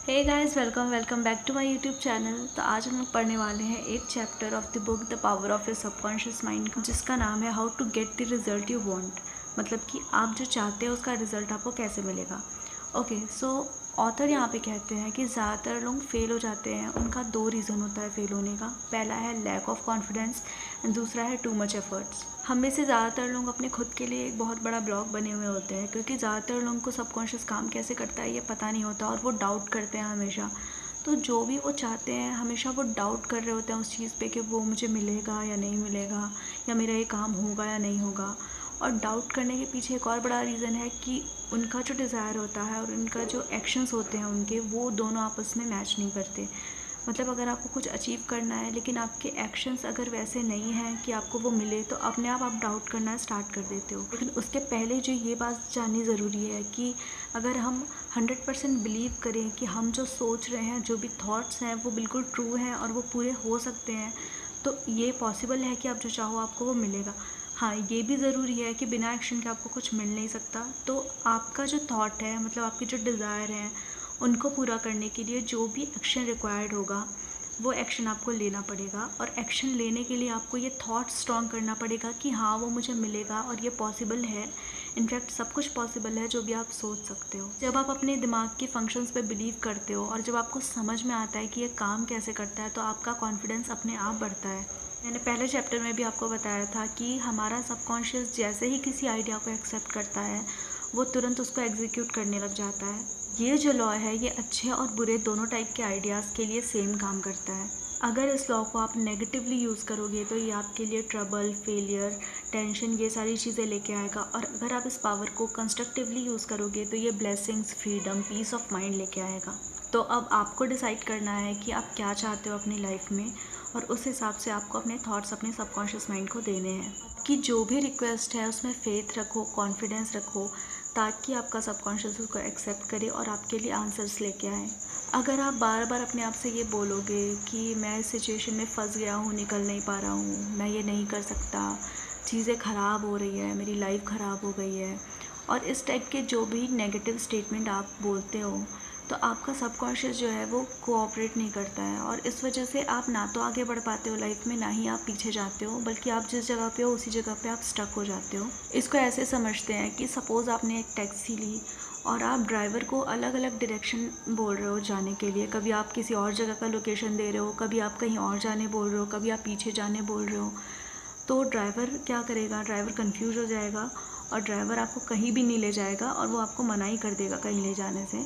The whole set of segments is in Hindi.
Hey guys, welcome back to my YouTube channel. तो आज हम लोग पढ़ने वाले हैं एक chapter of the book the power of your subconscious mind, जिसका नाम है how to get the result you want. मतलब कि आप जो चाहते हो उसका रिजल्ट आपको कैसे मिलेगा। ओके, सो ऑथर यहाँ पे कहते हैं कि ज़्यादातर लोग फेल हो जाते हैं। उनका दो रीज़न होता है फेल होने का। पहला है लैक ऑफ कॉन्फिडेंस एंड दूसरा है टू मच एफर्ट्स। हम में से ज़्यादातर लोग अपने खुद के लिए एक बहुत बड़ा ब्लॉक बने हुए होते हैं, क्योंकि ज़्यादातर लोगों को सबकॉन्शियस काम कैसे करता है ये पता नहीं होता और वो डाउट करते हैं हमेशा। तो जो भी वो चाहते हैं हमेशा वो डाउट कर रहे होते हैं उस चीज़ पे कि वो मुझे मिलेगा या नहीं मिलेगा, या मेरा ये काम होगा या नहीं होगा। और डाउट करने के पीछे एक और बड़ा रीज़न है कि उनका जो डिज़ायर होता है और उनका जो एक्शंस होते हैं उनके, वो दोनों आपस में मैच नहीं करते। मतलब अगर आपको कुछ अचीव करना है लेकिन आपके एक्शंस अगर वैसे नहीं हैं कि आपको वो मिले, तो अपने आप डाउट करना स्टार्ट कर देते हो। लेकिन उसके पहले जो ये बात जाननी ज़रूरी है कि अगर हम 100% बिलीव करें कि हम जो सोच रहे हैं, जो भी थॉट्स हैं वो बिल्कुल ट्रू हैं और वो पूरे हो सकते हैं, तो ये पॉसिबल है कि आप जो चाहो आपको वो मिलेगा। हाँ, ये भी ज़रूरी है कि बिना एक्शन के आपको कुछ मिल नहीं सकता। तो आपका जो थॉट है, मतलब आपके जो डिज़ायर हैं, उनको पूरा करने के लिए जो भी एक्शन रिक्वायर्ड होगा वो एक्शन आपको लेना पड़ेगा। और एक्शन लेने के लिए आपको ये थॉट स्ट्रॉन्ग करना पड़ेगा कि हाँ, वो मुझे मिलेगा और ये पॉसिबल है। इनफैक्ट सब कुछ पॉसिबल है जो भी आप सोच सकते हो। जब आप अपने दिमाग के फंक्शंस पे बिलीव करते हो और जब आपको समझ में आता है कि ये काम कैसे करता है, तो आपका कॉन्फिडेंस अपने आप बढ़ता है। मैंने पहले चैप्टर में भी आपको बताया था कि हमारा सबकॉन्शियस जैसे ही किसी आइडिया को एक्सेप्ट करता है, वो तुरंत उसको एग्जीक्यूट करने लग जाता है। ये जो लॉ है ये अच्छे और बुरे दोनों टाइप के आइडियाज़ के लिए सेम काम करता है। अगर इस लॉ को आप नेगेटिवली यूज़ करोगे तो ये आपके लिए ट्रबल, फेलियर, टेंशन, ये सारी चीज़ें लेके आएगा। और अगर आप इस पावर को कंस्ट्रक्टिवली यूज़ करोगे तो ये blessings, freedom, peace of mind लेके आएगा। तो अब आपको डिसाइड करना है कि आप क्या चाहते हो अपनी लाइफ में, और उस हिसाब से आपको अपने थॉट्स अपने सबकॉन्शियस माइंड को देने हैं। कि जो भी रिक्वेस्ट है उसमें फेथ रखो, कॉन्फिडेंस रखो, ताकि आपका सबकॉन्शियस उसको एक्सेप्ट करे और आपके लिए आंसर्स लेके आए। अगर आप बार बार अपने आप से ये बोलोगे कि मैं इस सिचुएशन में फंस गया हूँ, निकल नहीं पा रहा हूँ, मैं ये नहीं कर सकता, चीज़ें ख़राब हो रही है, मेरी लाइफ ख़राब हो गई है, और इस टाइप के जो भी नेगेटिव स्टेटमेंट आप बोलते हो, तो आपका सबकॉन्शियस जो है वो कोऑपरेट नहीं करता है। और इस वजह से आप ना तो आगे बढ़ पाते हो लाइफ में, ना ही आप पीछे जाते हो, बल्कि आप जिस जगह पे हो उसी जगह पे आप स्टक हो जाते हो। इसको ऐसे समझते हैं कि सपोज़ आपने एक टैक्सी ली और आप ड्राइवर को अलग अलग डायरेक्शन बोल रहे हो जाने के लिए। कभी आप किसी और जगह का लोकेशन दे रहे हो, कभी आप कहीं और जाने बोल रहे हो, कभी आप पीछे जाने बोल रहे हो। तो ड्राइवर क्या करेगा, ड्राइवर कंफ्यूज हो जाएगा और ड्राइवर आपको कहीं भी नहीं ले जाएगा और वो आपको मना ही कर देगा कहीं ले जाने से।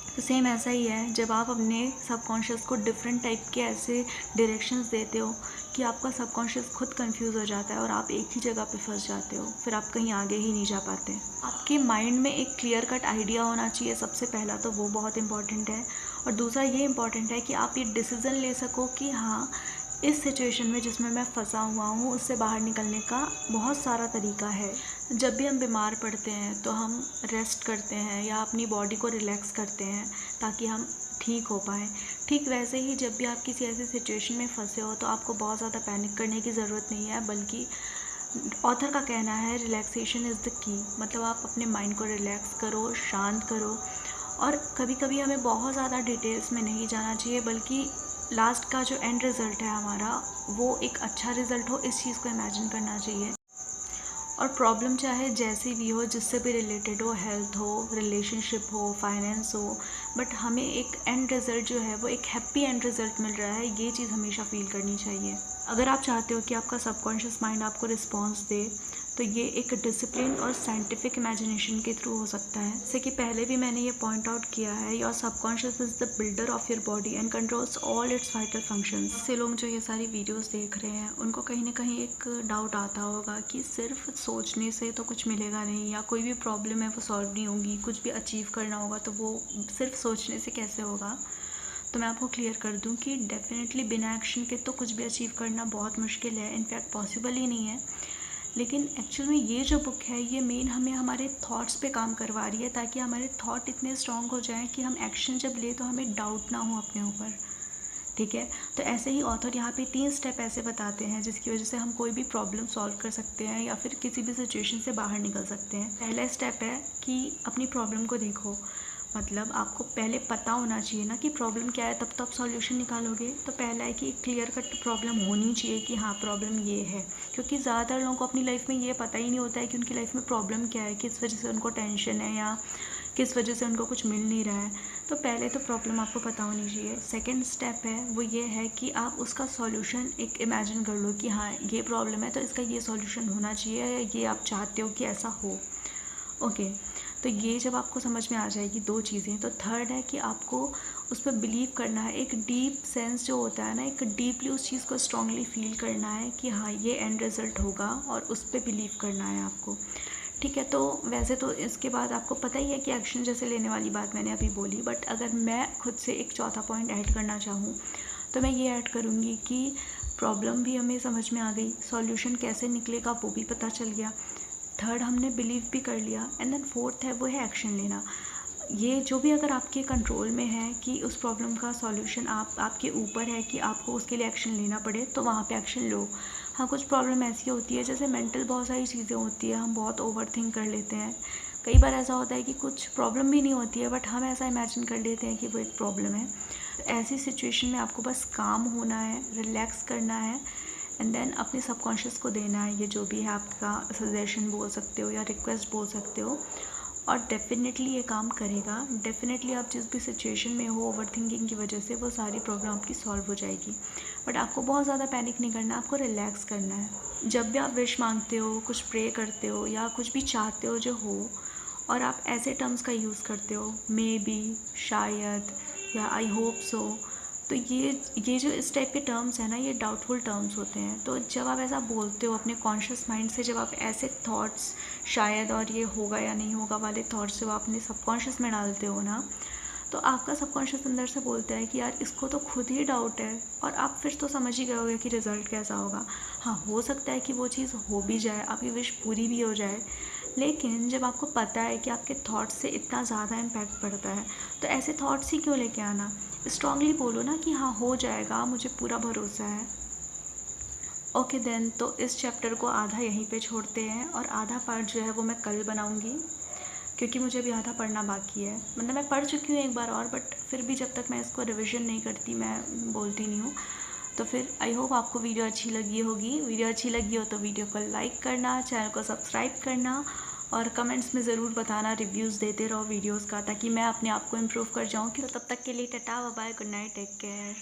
तो सेम ऐसा ही है, जब आप अपने सबकॉन्शियस को डिफरेंट टाइप के ऐसे डायरेक्शंस देते हो कि आपका सबकॉन्शियस खुद कंफ्यूज हो जाता है और आप एक ही जगह पे फंस जाते हो, फिर आप कहीं आगे ही नहीं जा पाते। आपके माइंड में एक क्लियर कट आइडिया होना चाहिए सबसे पहला, तो वो बहुत इंपॉर्टेंट है। और दूसरा ये इम्पॉर्टेंट है कि आप ये डिसीज़न ले सको कि हाँ, इस सिचुएशन में जिसमें मैं फंसा हुआ हूँ उससे बाहर निकलने का बहुत सारा तरीका है। जब भी हम बीमार पड़ते हैं तो हम रेस्ट करते हैं या अपनी बॉडी को रिलैक्स करते हैं ताकि हम ठीक हो पाएँ। ठीक वैसे ही जब भी आप किसी ऐसी सिचुएशन में फंसे हो तो आपको बहुत ज़्यादा पैनिक करने की ज़रूरत नहीं है, बल्कि ऑथर का कहना है रिलैक्सेशन इज़ द की। मतलब आप अपने माइंड को रिलैक्स करो, शांत करो। और कभी कभी हमें बहुत ज़्यादा डिटेल्स में नहीं जाना चाहिए, बल्कि लास्ट का जो एंड रिज़ल्ट है हमारा, वो एक अच्छा रिज़ल्ट हो, इस चीज़ को इमेजिन करना चाहिए। और प्रॉब्लम चाहे जैसी भी हो, जिससे भी रिलेटेड हो, हेल्थ हो, रिलेशनशिप हो, फाइनेंस हो, बट हमें एक एंड रिज़ल्ट जो है वो एक हैप्पी एंड रिज़ल्ट मिल रहा है, ये चीज़ हमेशा फील करनी चाहिए। अगर आप चाहते हो कि आपका सबकॉन्शियस माइंड आपको रिस्पॉन्स दे, तो ये एक डिसिप्लिन और साइंटिफिक इमेजिनेशन के थ्रू हो सकता है। जैसे कि पहले भी मैंने ये पॉइंट आउट किया है, your subconscious is the builder of your body and controls all it's vital functions. इससे लोग जो ये सारी वीडियोस देख रहे हैं उनको कहीं ना कहीं एक डाउट आता होगा कि सिर्फ सोचने से तो कुछ मिलेगा नहीं, या कोई भी प्रॉब्लम है वो सॉल्व नहीं होगी, कुछ भी अचीव करना होगा तो वो सिर्फ सोचने से कैसे होगा। तो मैं आपको क्लियर कर दूं कि डेफिनेटली बिना एक्शन के तो कुछ भी अचीव करना बहुत मुश्किल है, इनफैक्ट पॉसिबल ही नहीं है। लेकिन एक्चुअल में ये जो बुक है ये मेन हमें हमारे थॉट्स पे काम करवा रही है, ताकि हमारे थॉट इतने स्ट्रॉन्ग हो जाएं कि हम एक्शन जब ले तो हमें डाउट ना हो अपने ऊपर। ठीक है, तो ऐसे ही ऑथर यहाँ पे 3 स्टेप ऐसे बताते हैं जिसकी वजह से हम कोई भी प्रॉब्लम सॉल्व कर सकते हैं या फिर किसी भी सिचुएशन से बाहर निकल सकते हैं। पहला स्टेप है कि अपनी प्रॉब्लम को देखो। मतलब आपको पहले पता होना चाहिए ना कि प्रॉब्लम क्या है, तब तो आप सॉल्यूशन निकालोगे। तो पहला है कि क्लियर कट प्रॉब्लम होनी चाहिए कि हाँ प्रॉब्लम ये है, क्योंकि ज़्यादातर लोगों को अपनी लाइफ में ये पता ही नहीं होता है कि उनकी लाइफ में प्रॉब्लम क्या है, किस वजह से उनको टेंशन है या किस वजह से उनको कुछ मिल नहीं रहा है। तो पहले तो प्रॉब्लम आपको पता होनी चाहिए। सेकंड स्टेप है वो ये है कि आप उसका सॉल्यूशन एक इमेजिन कर लो कि हाँ ये प्रॉब्लम है तो इसका ये सॉल्यूशन होना चाहिए या ये आप चाहते हो कि ऐसा हो। ओके, तो ये जब आपको समझ में आ जाएगी दो चीज़ें, तो थर्ड है कि आपको उस पर बिलीव करना है। एक डीप सेंस जो होता है ना, एक डीपली उस चीज़ को स्ट्रांगली फील करना है कि हाँ ये एंड रिज़ल्ट होगा और उस पर बिलीव करना है आपको। ठीक है, तो वैसे तो इसके बाद आपको पता ही है कि एक्शन जैसे लेने वाली बात मैंने अभी बोली, बट अगर मैं खुद से एक चौथा पॉइंट ऐड करना चाहूँ तो मैं ये ऐड करूँगी कि प्रॉब्लम भी हमें समझ में आ गई, सॉल्यूशन कैसे निकलेगा वो भी पता चल गया, थर्ड हमने बिलीव भी कर लिया, एंड देन फोर्थ है वो है एक्शन लेना। ये जो भी अगर आपके कंट्रोल में है कि उस प्रॉब्लम का सॉल्यूशन आपके ऊपर है कि आपको उसके लिए एक्शन लेना पड़े, तो वहाँ पे एक्शन लो। हाँ, कुछ प्रॉब्लम ऐसी होती है जैसे मेंटल बहुत सारी चीज़ें होती है, हम बहुत ओवर थिंक कर लेते हैं। कई बार ऐसा होता है कि कुछ प्रॉब्लम भी नहीं होती है बट हम ऐसा इमेजिन कर लेते हैं कि वो एक प्रॉब्लम है। तो ऐसी सिचुएशन में आपको बस काम होना है, रिलैक्स करना है, एंड देन अपने सबकॉन्शियस को देना है ये जो भी है, आपका सजेशन बोल सकते हो या रिक्वेस्ट बोल सकते हो, और डेफिनेटली ये काम करेगा। डेफिनेटली आप जिस भी सिचुएशन में हो ओवर थिंकिंग की वजह से वो सारी प्रॉब्लम आपकी सॉल्व हो जाएगी। बट आपको बहुत ज़्यादा पैनिक नहीं करना, आपको रिलैक्स करना है। जब भी आप विश मांगते हो, कुछ प्रे करते हो या कुछ भी चाहते हो जो हो, और आप ऐसे टर्म्स का यूज़ करते हो मे बी, शायद या आई होप सो, तो ये जो इस टाइप के टर्म्स हैं ना, ये डाउटफुल टर्म्स होते हैं। तो जब आप ऐसा बोलते हो अपने कॉन्शियस माइंड से, जब आप ऐसे थॉट्स शायद और ये होगा या नहीं होगा वाले थॉट्स जब आप अपने सबकॉन्शियस में डालते हो ना, तो आपका सबकॉन्शियस अंदर से बोलता है कि यार इसको तो खुद ही डाउट है, और आप फिर तो समझ ही गए होगे कि रिज़ल्ट कैसा होगा। हाँ, हो सकता है कि वो चीज़ हो भी जाए, आपकी विश पूरी भी हो जाए, लेकिन जब आपको पता है कि आपके थॉट्स से इतना ज़्यादा इम्पैक्ट पड़ता है, तो ऐसे थॉट्स ही क्यों लेके आना। स्ट्रांगली बोलो ना कि हाँ हो जाएगा, मुझे पूरा भरोसा है। ओके देन, तो इस चैप्टर को आधा यहीं पे छोड़ते हैं और आधा पार्ट जो है वो मैं कल बनाऊँगी, क्योंकि मुझे अभी आधा पढ़ना बाकी है। मतलब मैं पढ़ चुकी हूँ एक बार और, बट फिर भी जब तक मैं इसको रिविज़न नहीं करती मैं बोलती नहीं हूँ। तो फिर आई होप आपको वीडियो अच्छी लगी होगी। वीडियो अच्छी लगी हो तो वीडियो को लाइक करना, चैनल को सब्सक्राइब करना, और कमेंट्स में ज़रूर बताना, रिव्यूज़ देते रहो वीडियोज़ का, ताकि मैं अपने आप को इम्प्रूव कर जाऊँ। कि तो तब तक के लिए tata, bye bye, good night, take care.